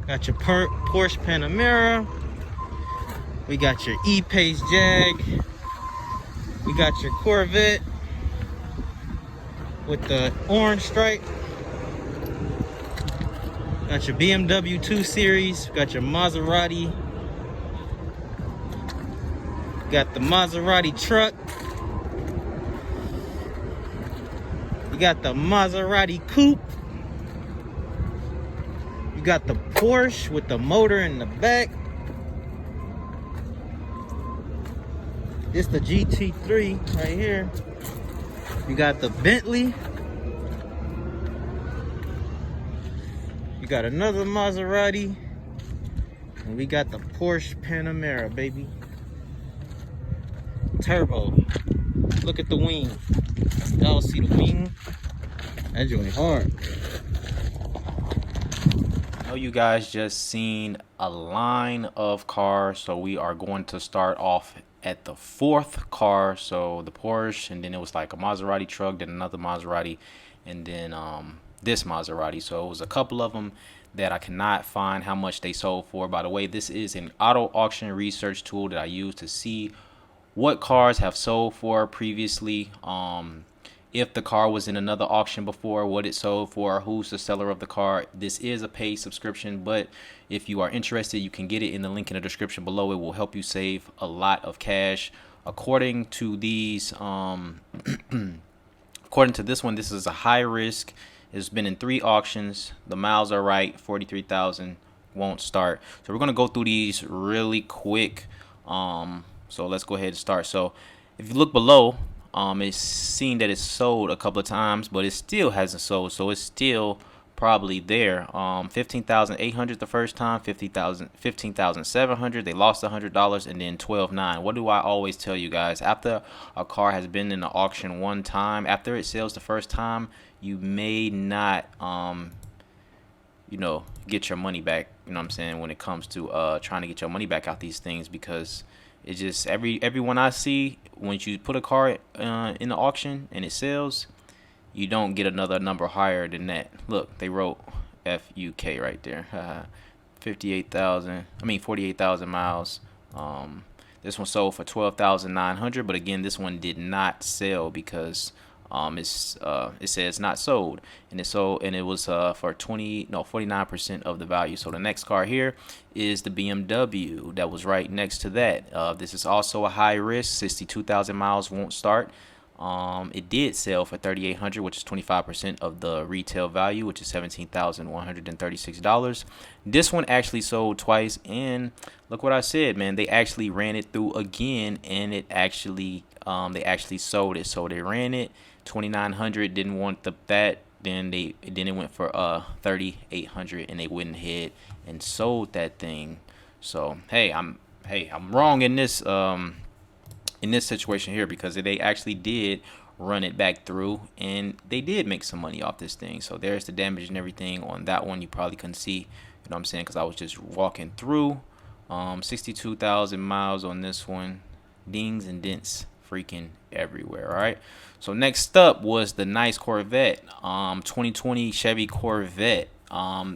Got your Porsche Panamera. We got your E-Pace Jag. We got your Corvette with the orange stripe. Got your BMW 2 Series. Got your Maserati. Got the Maserati truck. You got the Maserati coupe. You got the Porsche with the motor in the back. This the GT3 right here. You got the Bentley. You got another Maserati. And we got the Porsche Panamera, baby. Turbo. Look at the wing. Y'all see the wing? That joint hard. I know you guys just seen a line of cars, so we are going to start off at the fourth car. So the Porsche, and then it was like a Maserati truck, then another Maserati, and then this Maserati. So it was a couple of them that I cannot find how much they sold for. By the way, this is an auto auction research tool that I use to see what cars have sold for previously, if the car was in another auction before, what it sold for, who's the seller of the car. This is a paid subscription, but if you are interested, you can get it in the link in the description below. It will help you save a lot of cash. According to these, according to this one, this is a high risk. It's been in 3 auctions. The miles are right, 43,000, won't start. So we're gonna go through these really quick. So let's go ahead and start. So if you look below, it's seen that it's sold a couple of times, but it still hasn't sold. So it's still probably there. 15,800 the first time, 15,700. They lost $100, and then 12,900. What do I always tell you guys? After a car has been in the auction one time, after it sells the first time, you may not get your money back. You know what I'm saying? When it comes to trying to get your money back out these things, because it's just everyone I see, once you put a car in the auction and it sells, you don't get another number higher than that. Look, they wrote FUK right there. 48,000 miles. This one sold for 12,900, but again, this one did not sell because it says not sold, and it was for 49% of the value. So the next car here is the BMW that was right next to that. This is also a high risk, 62,000 miles, won't start. It did sell for 3,800, which is 25% of the retail value, which is $17,136. This one actually sold twice, and look what I said, man. They actually ran it through again, and it actually they actually sold it. So they ran it 2,900, didn't want that. Then it went for 3,800, and they went ahead and sold that thing. So hey, I'm wrong in this situation here, because they actually did run it back through, and they did make some money off this thing. So there's the damage and everything on that one. You probably couldn't see, you know what I'm saying, because I was just walking through. 62,000 miles on this one. Dings and dents freaking everywhere. All right, so next up was the nice Corvette, 2020 Chevy Corvette.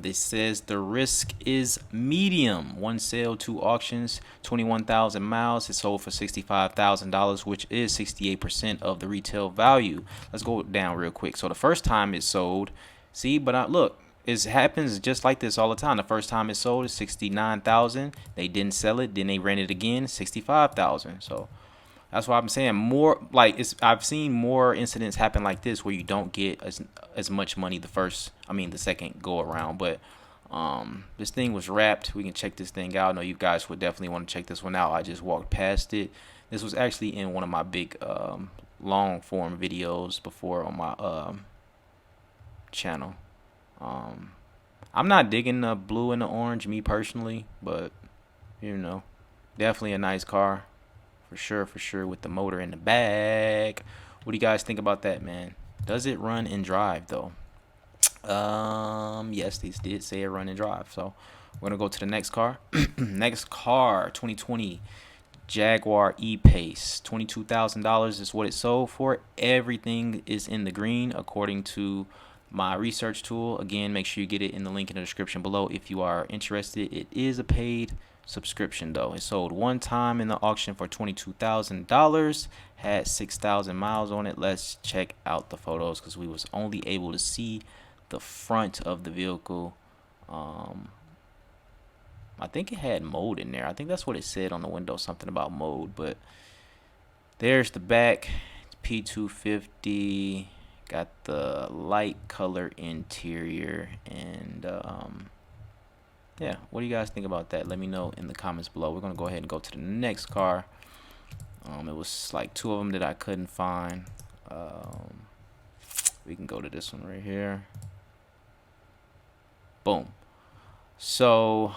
This says the risk is medium. One sale, 2 auctions, 21,000 miles. It sold for $65,000, which is 68% of the retail value. Let's go down real quick. So the first time it sold, see, but look, it happens just like this all the time. The first time it sold is 69,000. They didn't sell it. Then they ran it again, 65,000. So that's why I'm saying more like I've seen more incidents happen like this where you don't get as much money the second go around. But this thing was wrapped. We can check this thing out. I know you guys would definitely want to check this one out. I just walked past it. This was actually in one of my big long form videos before on my channel. I'm not digging the blue and the orange, me personally, but definitely a nice car. For sure, with the motor in the back. What do you guys think about that, man? Does it run and drive though? Yes, they did say it run and drive. So we're gonna go to the next car. Next car, 2020 Jaguar E-Pace. $22,000 is what it sold for. Everything is in the green according to my research tool. Again, make sure you get it in the link in the description below if you are interested. It is a paid subscription though. It sold one time in the auction for $22,000, had 6,000 miles on it. Let's check out the photos because we was only able to see the front of the vehicle. I think it had mode in there. I think that's what it said on the window, something about mode. But there's the back. It's P250. Got the light color interior. And yeah, what do you guys think about that? Let me know in the comments below. We're gonna go ahead and go to the next car. It was like two of them that I couldn't find. We can go to this one right here. Boom. So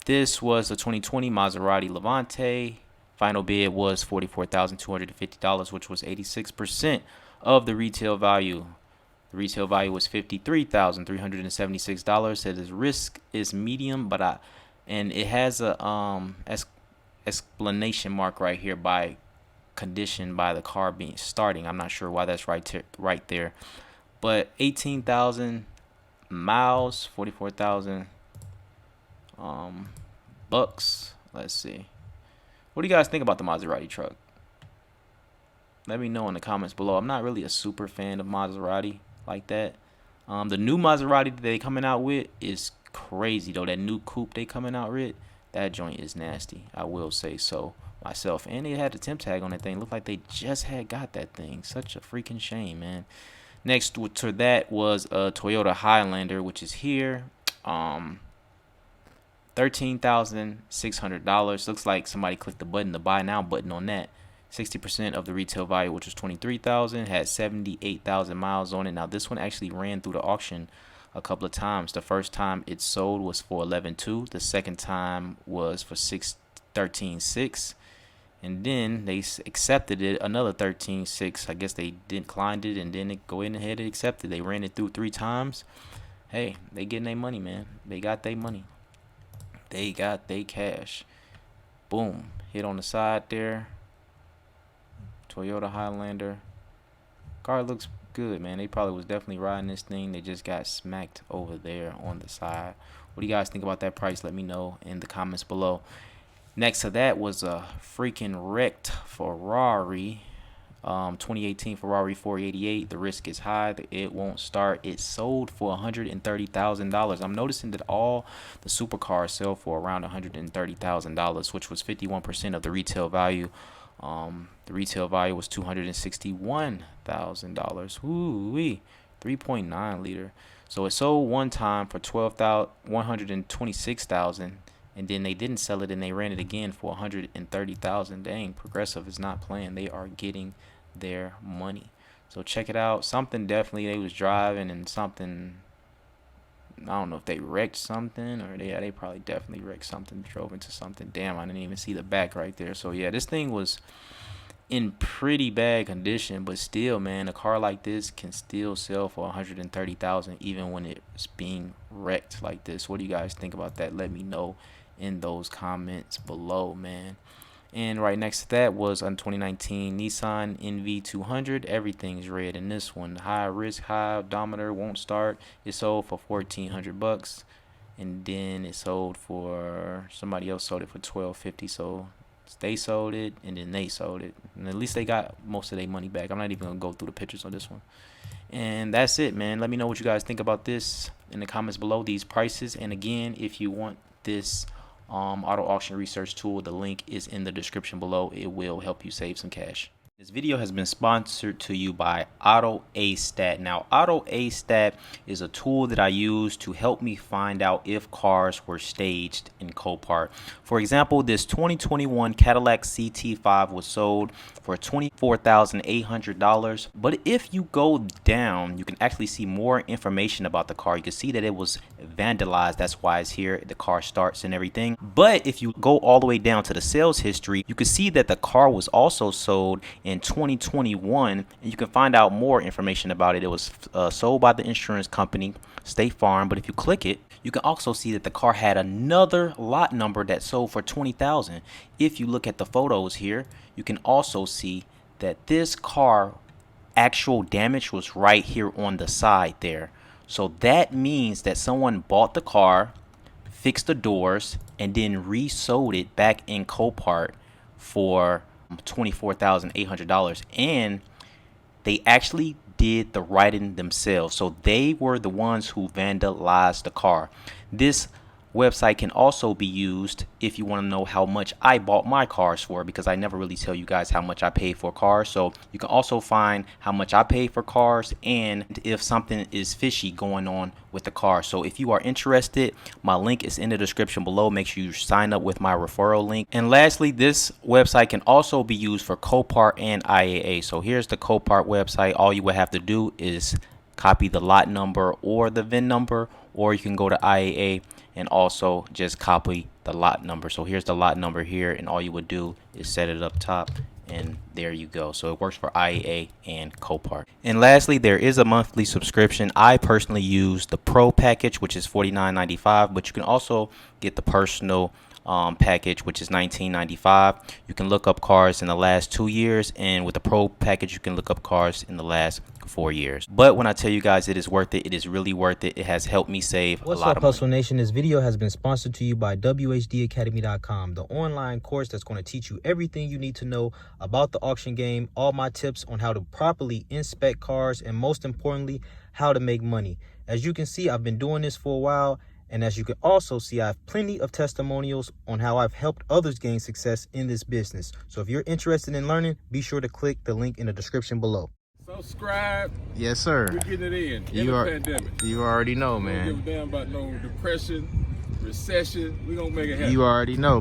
this was a 2020 Maserati Levante. Final bid was $44,250, which was 86% of the retail value. The retail value was $53,376. Said its risk is medium, and it has a explanation mark right here by condition by the car being starting. I'm not sure why that's right there, but 18,000 miles, 44,000 bucks. Let's see. What do you guys think about the Maserati truck? Let me know in the comments below. I'm not really a super fan of Maserati like that. The new Maserati that they coming out with is crazy though. That new coupe they coming out with, that joint is nasty. I will say so myself. And they had the temp tag on that thing. Looked like they just had got that thing. Such a freaking shame, man. Next to that was a Toyota Highlander, which is here. $13,600. Looks like somebody clicked the button, the buy now button on that. 60% of the retail value, which was $23,000, had 78,000 miles on it. Now this one actually ran through the auction a couple of times. The first time it sold was for $11,200. The second time was for $13,600. And then they accepted it another $13,600. I guess they declined it and then they go in ahead and accepted. They ran it through 3 times. Hey, they getting their money, man. They got their money. They got their cash. Boom. Hit on the side there. Toyota Highlander. Car looks good, man. They probably was definitely riding this thing. They just got smacked over there on the side. What do you guys think about that price? Let me know in the comments below. Next to that was a freaking wrecked Ferrari. 2018 Ferrari 488. The risk is high. It won't start. It sold for $130,000. I'm noticing that all the supercars sell for around $130,000, which was 51% of the retail value. The retail value was $261,000. Ooh-wee. 3.9 liter. So it sold one time for $126,000. And then they didn't sell it and they ran it again for $130,000. Dang, Progressive is not playing. They are getting their money. So check it out. Something definitely they was driving and something, I don't know if they wrecked something or they probably definitely wrecked something, drove into something. Damn, I didn't even see the back right there. So yeah, this thing was in pretty bad condition, but still, man, a car like this can still sell for $130,000 even when it's being wrecked like this. What do you guys think about that? Let me know in those comments below, man. And right next to that was a 2019 Nissan NV200. Everything's red in this one. High risk, high odometer, won't start. It sold for $1,400, and then it sold for, somebody else sold it for $1,250. So they sold it and then they sold it, and at least they got most of their money back. I'm not even gonna go through the pictures on this one. And that's it, man. Let me know what you guys think about this in the comments below, these prices. And again, if you want this auto auction research tool, the link is in the description below. It will help you save some cash. This video has been sponsored to you by AutoAStat. Now, AutoAStat is a tool that I use to help me find out if cars were staged in Copart. For example, this 2021 Cadillac CT5 was sold for $24,800. But if you go down, you can actually see more information about the car. You can see that it was vandalized. That's why it's here. The car starts and everything. But if you go all the way down to the sales history, you can see that the car was also sold in 2021, and you can find out more information about it. It was sold by the insurance company State Farm, but if you click it, you can also see that the car had another lot number that sold for $20,000. If you look at the photos here, you can also see that this car actual damage was right here on the side there. So that means that someone bought the car, fixed the doors, and then resold it back in Copart for $24,800. And they actually did the writing themselves. So they were the ones who vandalized the car. This website can also be used if you want to know how much I bought my cars for, because I never really tell you guys how much I paid for cars. So you can also find how much I paid for cars and if something is fishy going on with the car. So if you are interested, my link is in the description below. Make sure you sign up with my referral link. And lastly, this website can also be used for Copart and IAA. So here's the Copart website. All you would have to do is copy the lot number or the VIN number, or you can go to IAA and also just copy the lot number. So here's the lot number here, and all you would do is set it up top, and there you go. So it works for IAA and Copart. And lastly, there is a monthly subscription. I personally use the Pro package, which is $49.95, but you can also get the personal package, which is $19.95. You can look up cars in the last 2 years, and with the Pro package you can look up cars in the last 4 years. But when I tell you guys it is worth it, it is really worth it. It has helped me save a lot of money. What's up, Hustle Nation? This video has been sponsored to you by whdacademy.com, the online course that's going to teach you everything you need to know about the auction game, all my tips on how to properly inspect cars, and most importantly, how to make money. As you can see, I've been doing this for a while, and as you can also see, I have plenty of testimonials on how I've helped others gain success in this business. So if you're interested in learning, be sure to click the link in the description below. Subscribe. Yes, sir. We're getting it in the pandemic. You already know, We man. don't give a damn about no depression, recession. We're going to make it happen. You already know.